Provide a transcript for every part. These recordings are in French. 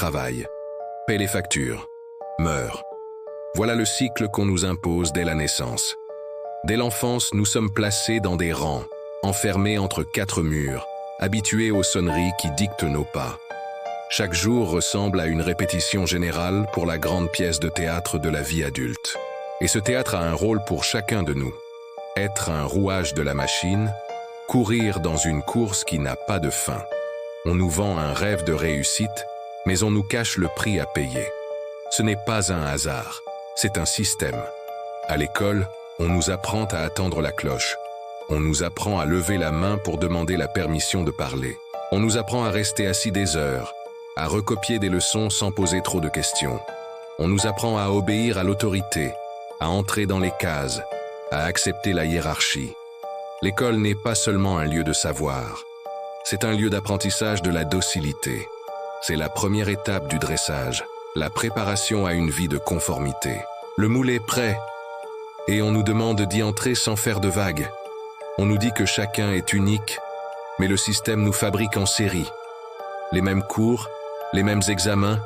travaille, paie les factures, meurt. Voilà le cycle qu'on nous impose dès la naissance. Dès l'enfance, nous sommes placés dans des rangs, enfermés entre quatre murs, habitués aux sonneries qui dictent nos pas. Chaque jour ressemble à une répétition générale pour la grande pièce de théâtre de la vie adulte. Et ce théâtre a un rôle pour chacun de nous. Être un rouage de la machine, courir dans une course qui n'a pas de fin. On nous vend un rêve de réussite, mais on nous cache le prix à payer. Ce n'est pas un hasard, c'est un système. À l'école, on nous apprend à attendre la cloche. On nous apprend à lever la main pour demander la permission de parler. On nous apprend à rester assis des heures, à recopier des leçons sans poser trop de questions. On nous apprend à obéir à l'autorité, à entrer dans les cases, à accepter la hiérarchie. L'école n'est pas seulement un lieu de savoir, c'est un lieu d'apprentissage de la docilité. C'est la première étape du dressage, la préparation à une vie de conformité. Le moule est prêt, et on nous demande d'y entrer sans faire de vagues. On nous dit que chacun est unique, mais le système nous fabrique en série. Les mêmes cours, les mêmes examens,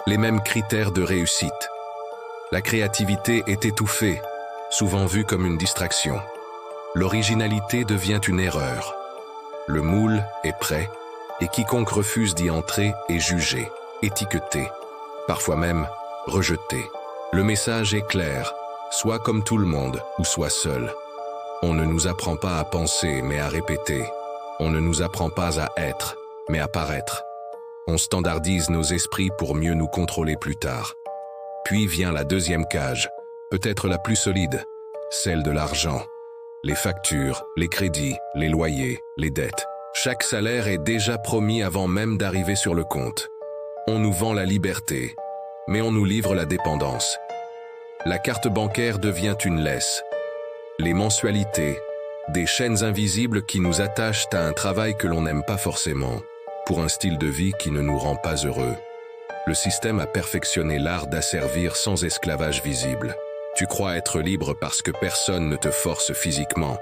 les mêmes critères de réussite. La créativité est étouffée, souvent vue comme une distraction. L'originalité devient une erreur. Le moule est prêt, et quiconque refuse d'y entrer est jugé, étiqueté, parfois même rejeté. Le message est clair, soit comme tout le monde, ou soit seul. On ne nous apprend pas à penser, mais à répéter. On ne nous apprend pas à être, mais à paraître. On standardise nos esprits pour mieux nous contrôler plus tard. Puis vient la deuxième cage, peut-être la plus solide, celle de l'argent. Les factures, les crédits, les loyers, les dettes. Chaque salaire est déjà promis avant même d'arriver sur le compte. On nous vend la liberté, mais on nous livre la dépendance. La carte bancaire devient une laisse. Les mensualités, des chaînes invisibles qui nous attachent à un travail que l'on n'aime pas forcément, pour un style de vie qui ne nous rend pas heureux. Le système a perfectionné l'art d'asservir sans esclavage visible. Tu crois être libre parce que personne ne te force physiquement,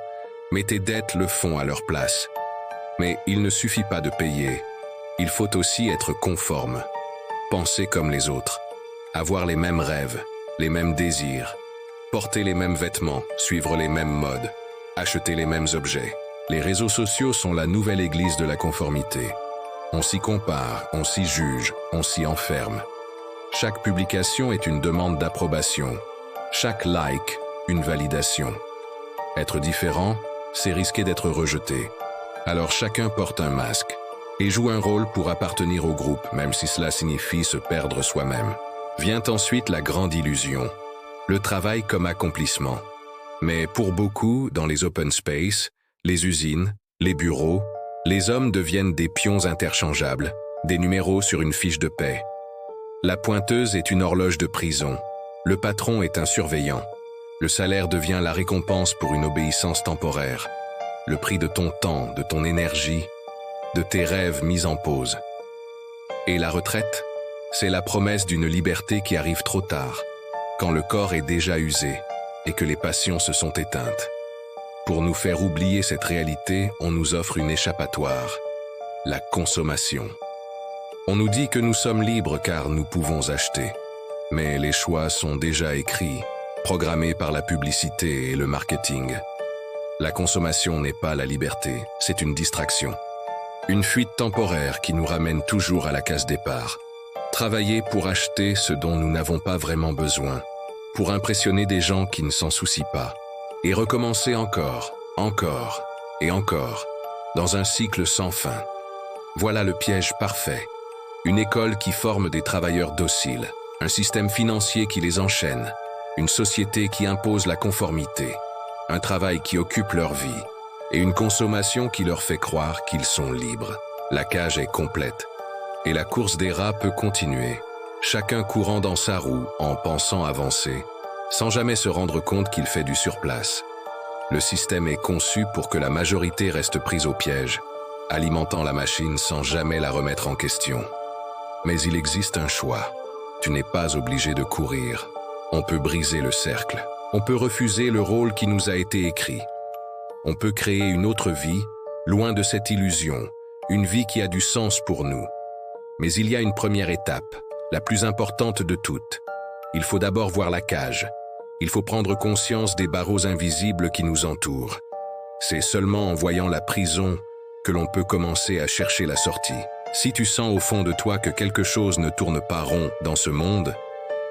mais tes dettes le font à leur place. Mais il ne suffit pas de payer, il faut aussi être conforme, penser comme les autres, avoir les mêmes rêves, les mêmes désirs, porter les mêmes vêtements, suivre les mêmes modes, acheter les mêmes objets. Les réseaux sociaux sont la nouvelle église de la conformité. On s'y compare, on s'y juge, on s'y enferme. Chaque publication est une demande d'approbation. Chaque like, une validation. Être différent, c'est risquer d'être rejeté. Alors chacun porte un masque et joue un rôle pour appartenir au groupe, même si cela signifie se perdre soi-même. Vient ensuite la grande illusion, le travail comme accomplissement. Mais pour beaucoup, dans les open space, les usines, les bureaux, les hommes deviennent des pions interchangeables, des numéros sur une fiche de paie. La pointeuse est une horloge de prison. Le patron est un surveillant. Le salaire devient la récompense pour une obéissance temporaire. Le prix de ton temps, de ton énergie, de tes rêves mis en pause. Et la retraite, c'est la promesse d'une liberté qui arrive trop tard, quand le corps est déjà usé et que les passions se sont éteintes. Pour nous faire oublier cette réalité, on nous offre une échappatoire, la consommation. On nous dit que nous sommes libres car nous pouvons acheter. Mais les choix sont déjà écrits, programmés par la publicité et le marketing. La consommation n'est pas la liberté, c'est une distraction. Une fuite temporaire qui nous ramène toujours à la case départ. Travailler pour acheter ce dont nous n'avons pas vraiment besoin, pour impressionner des gens qui ne s'en soucient pas. Et recommencer encore, encore et encore, dans un cycle sans fin. Voilà le piège parfait. Une école qui forme des travailleurs dociles, un système financier qui les enchaîne, une société qui impose la conformité, un travail qui occupe leur vie, et une consommation qui leur fait croire qu'ils sont libres. La cage est complète, et la course des rats peut continuer, chacun courant dans sa roue en pensant avancer, sans jamais se rendre compte qu'il fait du surplace. Le système est conçu pour que la majorité reste prise au piège, alimentant la machine sans jamais la remettre en question. Mais il existe un choix. Tu n'es pas obligé de courir. On peut briser le cercle. On peut refuser le rôle qui nous a été écrit. On peut créer une autre vie, loin de cette illusion, une vie qui a du sens pour nous. Mais il y a une première étape, la plus importante de toutes. Il faut d'abord voir la cage. Il faut prendre conscience des barreaux invisibles qui nous entourent. C'est seulement en voyant la prison que l'on peut commencer à chercher la sortie. Si tu sens au fond de toi que quelque chose ne tourne pas rond dans ce monde,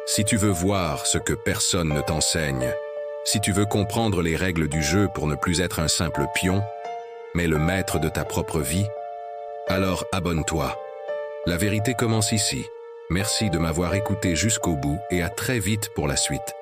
si tu veux voir ce que personne ne t'enseigne, si tu veux comprendre les règles du jeu pour ne plus être un simple pion, mais le maître de ta propre vie, alors abonne-toi. La vérité commence ici. Merci de m'avoir écouté jusqu'au bout et à très vite pour la suite.